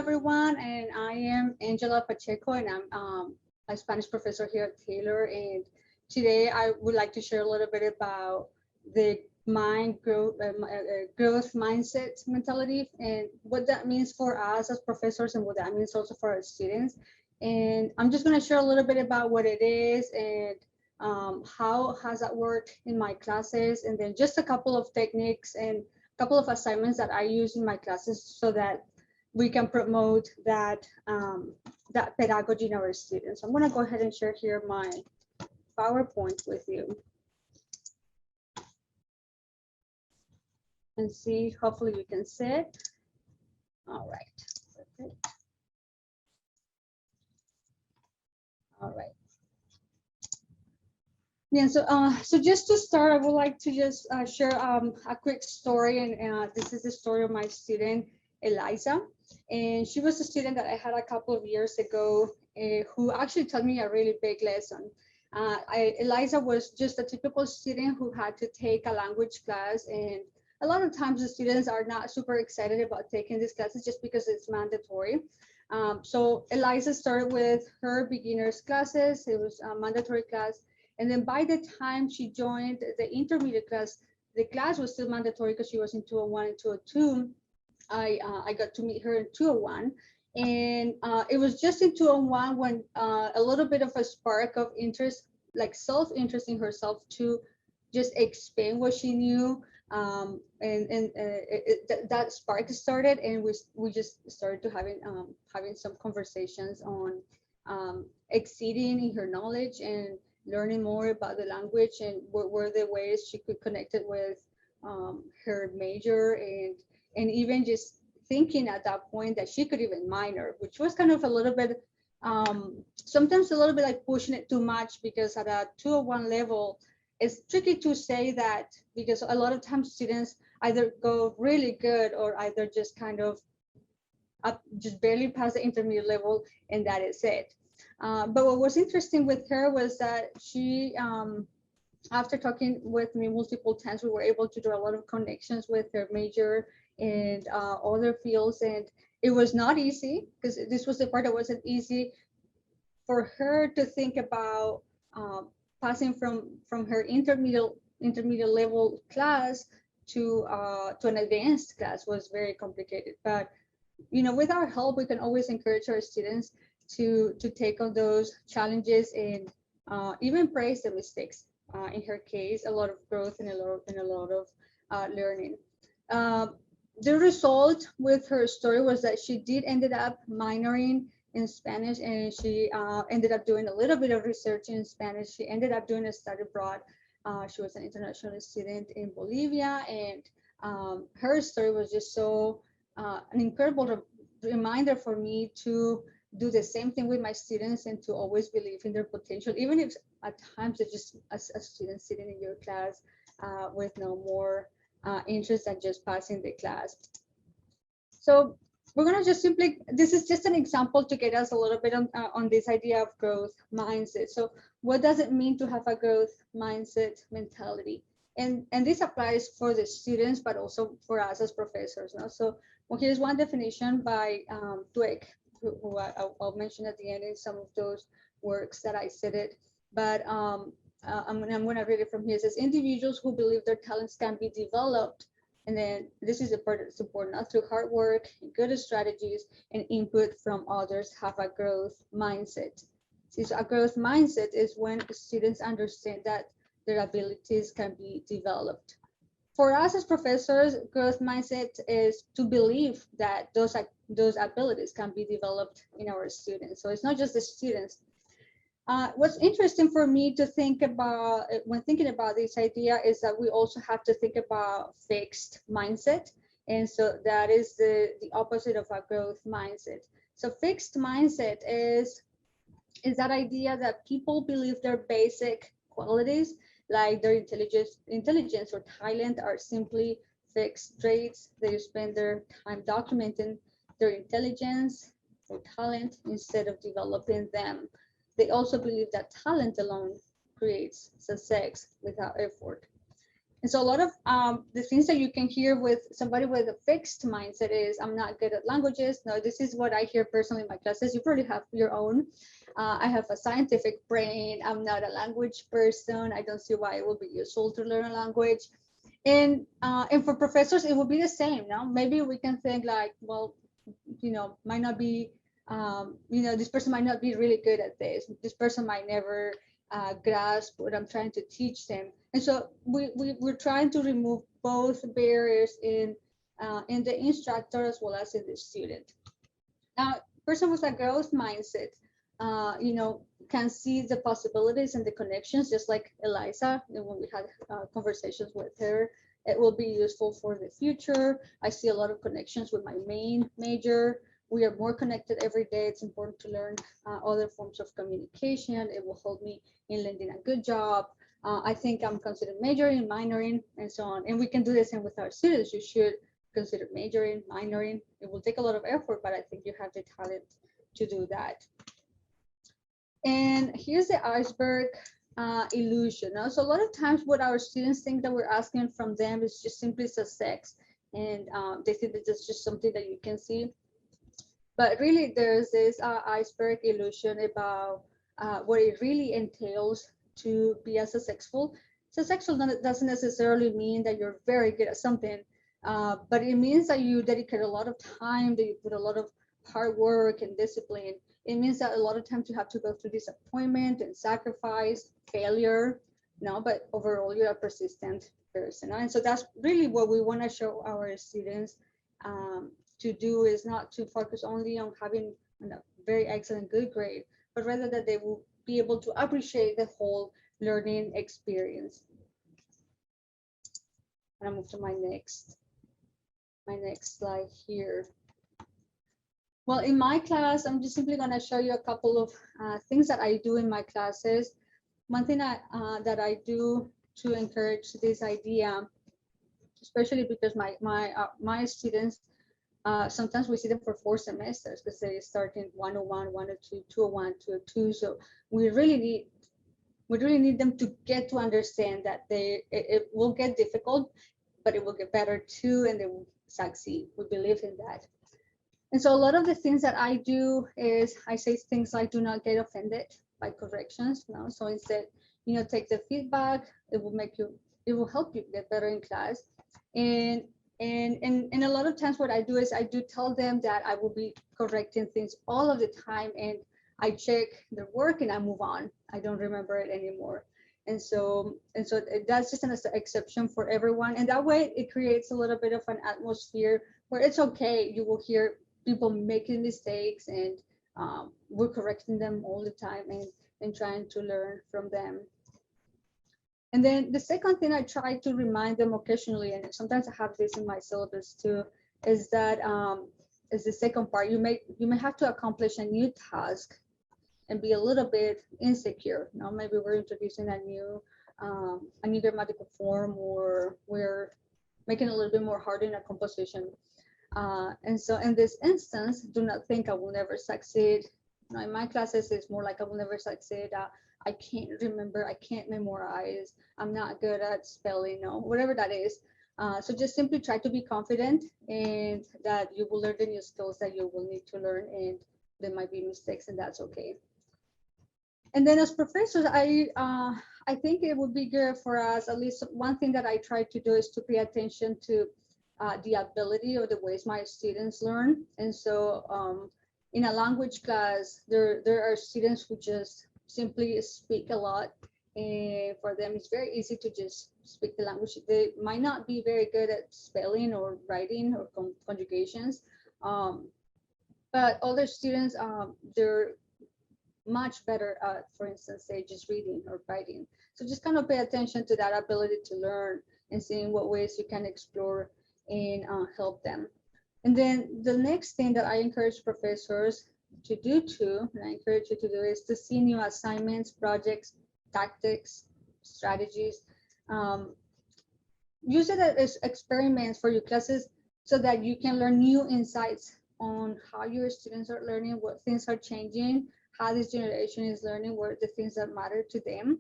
everyone, and I am Angela Pacheco, and I'm a Spanish professor here at Taylor. And today I would like to share a little bit about the growth mindset mentality and what that means for us as professors and what that means also for our students. And I'm just going to share a little bit about what it is and how has that worked in my classes, and then just a couple of techniques and a couple of assignments that I use in my classes so that we can promote that pedagogy in our students. I'm going to go ahead and share here my PowerPoint with you and see, hopefully you can see it. All right. Perfect. All right. Yeah, so just to start, I would like to just share a quick story, and this is the story of my student, Eliza. And she was a student that I had a couple of years ago who actually taught me a really big lesson. Eliza was just a typical student who had to take a language class, and a lot of times the students are not super excited about taking these classes just because it's mandatory. So Eliza started with her beginners classes. It was a mandatory class. And then by the time she joined the intermediate class, the class was still mandatory because she was in 201 and 202. I got to meet her in 201, and it was just in 201 when a little bit of a spark of interest, like self-interest in herself, to just expand what she knew, that spark started, and we just started to having some conversations on exceeding in her knowledge and learning more about the language and what were the ways she could connect it with her major, and even just thinking at that point that she could even minor, which was kind of a little bit sometimes a little bit like pushing it too much, because at a 201 level it's tricky to say that, because a lot of times students either go really good or either just kind of just barely pass the intermediate level, and that is it. But what was interesting with her was that she, after talking with me multiple times, we were able to do a lot of connections with her major and other fields. And it was not easy, because this was the part that wasn't easy for her to think about passing from her intermediate level class to an advanced class was very complicated. But with our help, we can always encourage our students to take on those challenges and even praise the mistakes. In her case, a lot of growth and a lot of learning. The result with her story was that she did ended up minoring in Spanish, and she ended up doing a little bit of research in Spanish. She ended up doing a study abroad. She was an international student in Bolivia, and her story was just so an incredible reminder for me to do the same thing with my students and to always believe in their potential, even if at times they're just a student sitting in your class with no more interest than just passing the class. So we're going to just simply, this is just an example to get us a little bit on this idea of growth mindset. So what does it mean to have a growth mindset mentality? And this applies for the students, but also for us as professors. So well, here's one definition by Dweck, who I'll mention at the end in some of those works that I cited. But I'm going to read it from here. It says, individuals who believe their talents can be developed, and then this is the part that's important, not through hard work, good strategies, and input from others, have a growth mindset. So a growth mindset is when students understand that their abilities can be developed. For us as professors, growth mindset is to believe that those abilities can be developed in our students. So it's not just the students. What's interesting for me to think about when thinking about this idea is that we also have to think about fixed mindset. And so that is the opposite of a growth mindset. So fixed mindset is that idea that people believe their basic qualities, like their intelligence or talent, are simply fixed traits. They spend their time documenting their intelligence or talent instead of developing them. They also believe that talent alone creates success without effort. And so a lot of the things that you can hear with somebody with a fixed mindset is, I'm not good at languages. No, this is what I hear personally in my classes. You probably have your own. I have a scientific brain. I'm not a language person. I don't see why it would be useful to learn a language. And for professors, it will be the same. No, maybe we can think like, well, might not be, this person might not be really good at this. This person might never grasp what I'm trying to teach them. And so we're trying to remove both barriers in the instructor as well as in the student. Now, person with a growth mindset, can see the possibilities and the connections, just like Eliza, when we had conversations with her. It will be useful for the future. I see a lot of connections with my main major. We are more connected every day. It's important to learn other forms of communication. It will help me in landing a good job. I think I'm considered majoring, minoring, and so on. And we can do the same with our students. You should consider majoring, minoring. It will take a lot of effort, but I think you have the talent to do that. And here's the iceberg illusion. Now, so a lot of times what our students think that we're asking from them is just simply sex, and they think that it's just something that you can see. But really, there's this iceberg illusion about what it really entails to be a successful. Successful doesn't necessarily mean that you're very good at something, but it means that you dedicate a lot of time, that you put a lot of hard work and discipline. It means that a lot of times you have to go through disappointment and sacrifice, failure, but overall you're a persistent person. And so that's really what we want to show our students to do, is not to focus only on having a very excellent good grade, but rather that they will be able to appreciate the whole learning experience. I'm gonna move to my next slide here. Well, in my class, I'm just simply going to show you a couple of things that I do in my classes. One thing that I do to encourage this idea, especially because my students, sometimes we see them for 4 semesters because they start in 101, 102, 201, 202. So we really need them to get to understand that it will get difficult, but it will get better too, and they will succeed. We believe in that. And so a lot of the things that I do is I say things like, do not get offended by corrections. So instead, take the feedback. It will help you get better in class. And a lot of times what I do is I do tell them that I will be correcting things all of the time, and I check their work and I move on. I don't remember it anymore. And so that's just an exception for everyone. And that way it creates a little bit of an atmosphere where it's okay. You will hear people making mistakes, and we're correcting them all the time and trying to learn from them. And then the second thing I try to remind them occasionally, and sometimes I have this in my syllabus too, is that is the second part. You may have to accomplish a new task and be a little bit insecure. Maybe we're introducing a new grammatical form, or we're making it a little bit more hard in a composition. And so in this instance, do not think I will never succeed. In my classes, it's more like I will never succeed. I can't remember, I can't memorize, I'm not good at spelling, whatever that is. So just simply try to be confident, and that you will learn the new skills that you will need to learn, and there might be mistakes, and that's okay. And then as professors, I think it would be good for us, at least one thing that I try to do is to pay attention to the ability or the ways my students learn. And so in a language class, there are students who just simply speak a lot, and for them it's very easy to just speak the language. They might not be very good at spelling or writing or conjugations, but other students, they're much better at, for instance, say just reading or writing. So just kind of pay attention to that ability to learn and seeing what ways you can explore and help them. And then the next thing that I encourage professors to do too, and I encourage you to do, is to see new assignments, projects, tactics, strategies. Use it as experiments for your classes so that you can learn new insights on how your students are learning, what things are changing, how this generation is learning, what are the things that matter to them.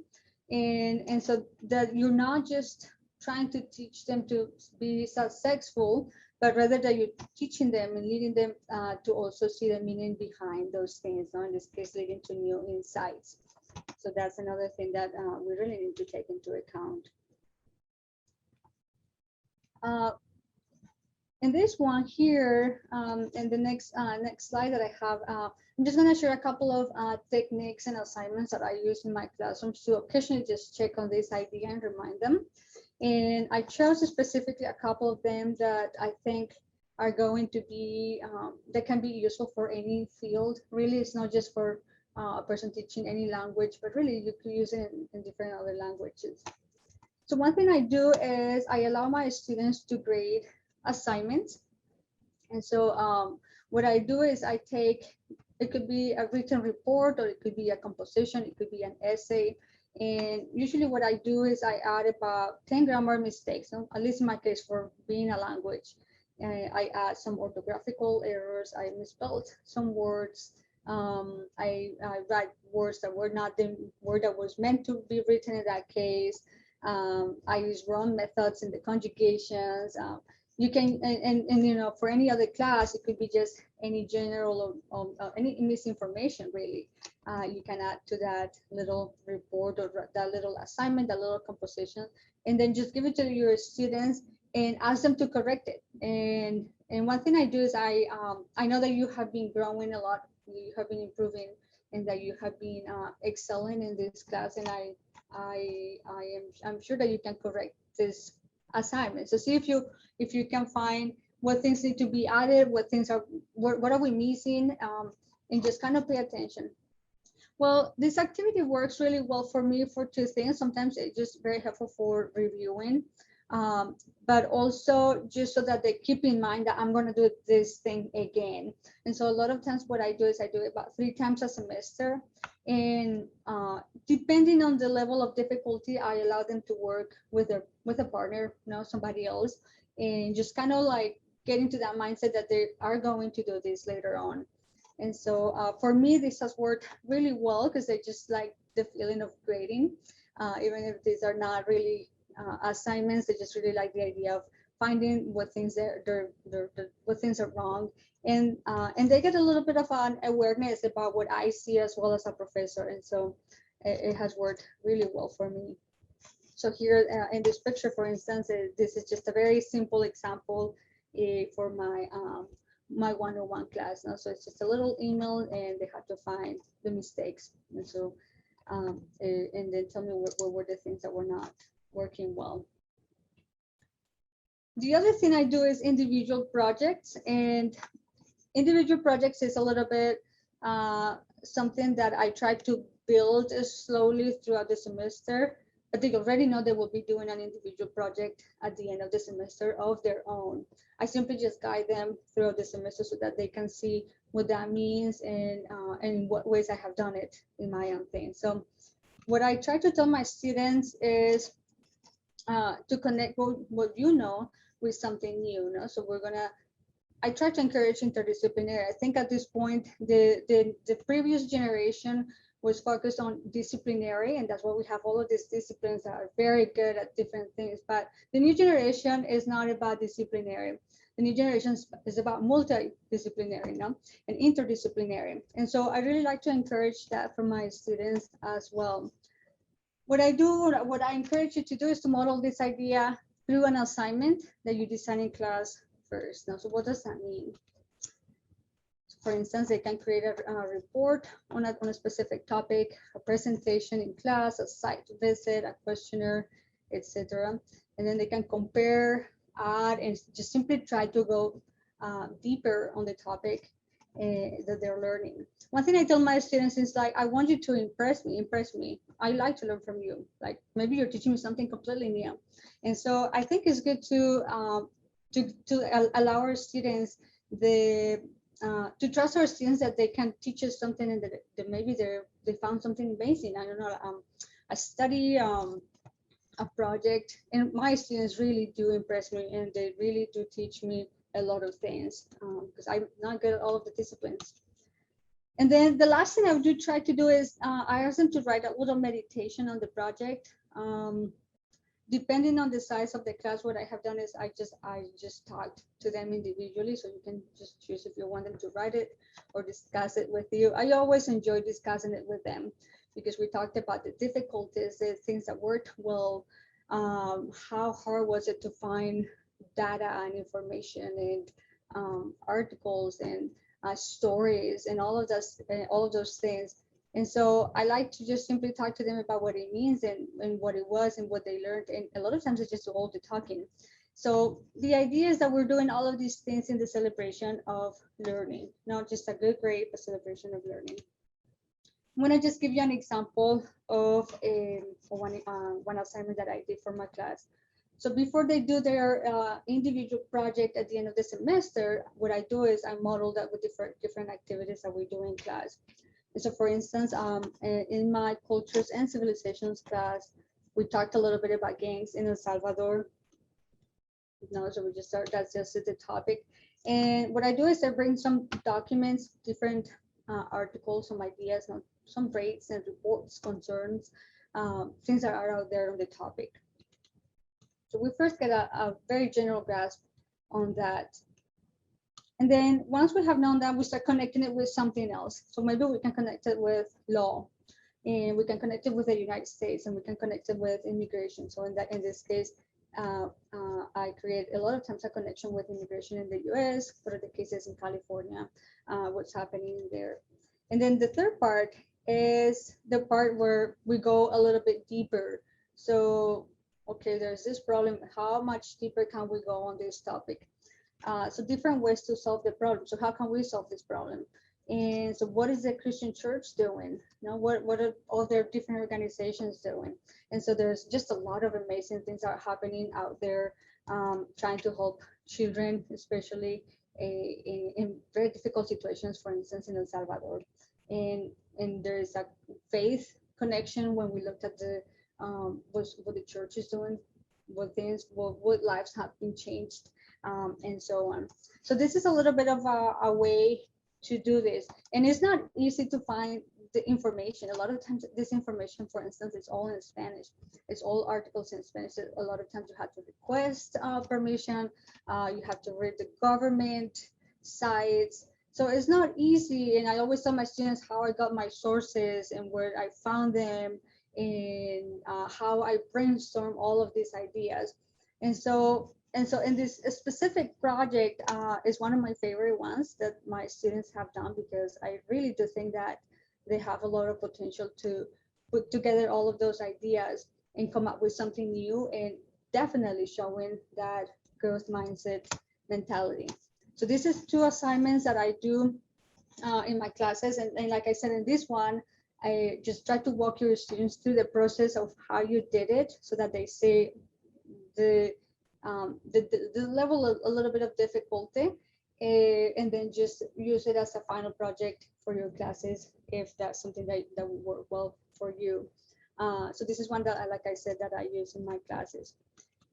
And so that you're not just trying to teach them to be successful, but rather that you're teaching them and leading them to also see the meaning behind those things, in this case, leading to new insights. So that's another thing that we really need to take into account. In this one here, in the next slide that I have, I'm just going to share a couple of techniques and assignments that I use in my classrooms to occasionally just check on this idea and remind them. And I chose specifically a couple of them that I think are going to be, that can be useful for any field. Really, it's not just for a person teaching any language, but really you could use it in different other languages. So one thing I do is I allow my students to grade assignments. And so what I do is I take, it could be a written report, or it could be a composition, it could be an essay. And usually what I do is I add about 10 grammar mistakes, at least in my case for being a language. I add some orthographical errors, I misspelled some words, I write words that were not the word that was meant to be written in that case. I use wrong methods in the conjugations. You can, and you know, for any other class, it could be just any general or any misinformation, really. You can add to that little report or that little assignment, that little composition, and then just give it to your students and ask them to correct it. And one thing I do is I know that you have been growing a lot, you have been improving, and that you have been excelling in this class, and I'm sure that you can correct this assignment. So see if you can find what things need to be added, what things are, what are we missing, and just kind of pay attention. Well, this activity works really well for me for two things. Sometimes it's just very helpful for reviewing, but also just so that they keep in mind that I'm going to do this thing again. And so a lot of times what I do is I do it about 3 times a semester. And depending on the level of difficulty, I allow them to work with a partner, you know, somebody else, and just kind of like get into that mindset that they are going to do this later on. And so for me, this has worked really well because I just like the feeling of grading, even if these are not really assignments. They just really like the idea of finding what things what things are wrong, and they get a little bit of an awareness about what I see as well as a professor, and so it has worked really well for me. So here in this picture, for instance, this is just a very simple example for my one-on-one class. So it's just a little email, and they have to find the mistakes, and so and then tell me what were the things that were not working well. The other thing I do is individual projects, and individual projects is a little bit something that I try to build slowly throughout the semester. But they already know they will be doing an individual project at the end of the semester of their own. I simply just guide them throughout the semester so that they can see what that means and in what ways I have done it in my own thing. So what I try to tell my students is to connect what you know with something new. No? So I try to encourage interdisciplinary. I think at this point, the previous generation was focused on disciplinary, and that's why we have all of these disciplines that are very good at different things. But the new generation is not about disciplinary. The new generation is about multidisciplinary, no? And interdisciplinary. And so I really like to encourage that for my students as well. What I encourage you to do is to model this idea through an assignment that you design in class first. Now, so what does that mean? For instance, they can create a report on a specific topic, a presentation in class, a site visit, a questionnaire, etc. And then they can compare, add, and just simply try to go deeper on the topic that they're learning. One thing I tell my students is like, I want you to impress me. I like to learn from you. Like maybe you're teaching me something completely new. And so I think it's good to allow our students to trust our students that they can teach us something and that maybe they found something amazing. I don't know, a study, a project, and my students really do impress me, and they really do teach me a lot of things because I'm not good at all of the disciplines. And then the last thing I do try to do is I ask them to write a little meditation on the project. depending on the size of the class, what I have done is I just talked to them individually, so you can just choose if you want them to write it or discuss it with you. I always enjoy discussing it with them because we talked about the difficulties, the things that worked well, how hard was it to find data and information and articles and stories and all of those things. And so I like to just simply talk to them about what it means and what it was and what they learned. And a lot of times it's just all the talking. So the idea is that we're doing all of these things in the celebration of learning, not just a good grade, but celebration of learning. I'm gonna just give you an example of one assignment that I did for my class. So before they do their individual project at the end of the semester, what I do is I model that with different activities that we do in class. And so for instance, in my cultures and civilizations class, we talked a little bit about gangs in El Salvador. No, so we just start, that's just the topic. And what I do is I bring some documents, different articles, some ideas, some rates and reports, concerns, things that are out there on the topic. So we first get a very general grasp on that. And then once we have known that, we start connecting it with something else. So maybe we can connect it with law, and we can connect it with the United States, and we can connect it with immigration. So in this case, I create a lot of times a connection with immigration in the US, what are the cases in California, what's happening there. And then the third part is the part where we go a little bit deeper. So, okay, there's this problem. How much deeper can we go on this topic? So different ways to solve the problem. So how can we solve this problem? And so what is the Christian church doing? You know, what are all their different organizations doing? And so there's just a lot of amazing things that are happening out there, trying to help children, especially in very difficult situations, for instance, in El Salvador. And there is a faith connection when we looked at the what the church is doing, what lives have been changed, and so on. So this is a little bit of a way to do this, and it's not easy to find the information. A lot of times this information, for instance, is all in Spanish. It's all articles in Spanish. A lot of times you have to request permission. You have to read the government sites. So it's not easy, and I always tell my students how I got my sources and where I found them, and how I brainstorm all of these ideas. And so in this specific project is one of my favorite ones that my students have done, because I really do think that they have a lot of potential to put together all of those ideas and come up with something new, and definitely showing that growth mindset mentality. So this is 2 assignments that I do in my classes. And like I said, in this one, I just try to walk your students through the process of how you did it, so that they see the level of a little bit of difficulty, and then just use it as a final project for your classes if that's something that will work well for you. So this is one that, like I said, that I use in my classes.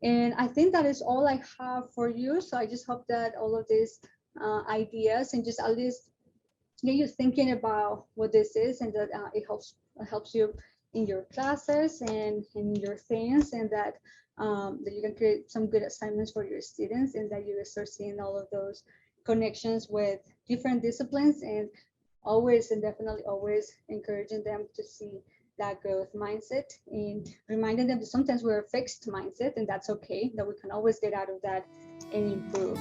And I think that is all I have for you. So I just hope that all of these ideas and just at least get you thinking about what this is, and that it helps you in your classes and in your things, and that that you can create some good assignments for your students, and that you start seeing all of those connections with different disciplines, and always and definitely always encouraging them to see that growth mindset, and reminding them that sometimes we're a fixed mindset, and that's okay, that we can always get out of that and improve.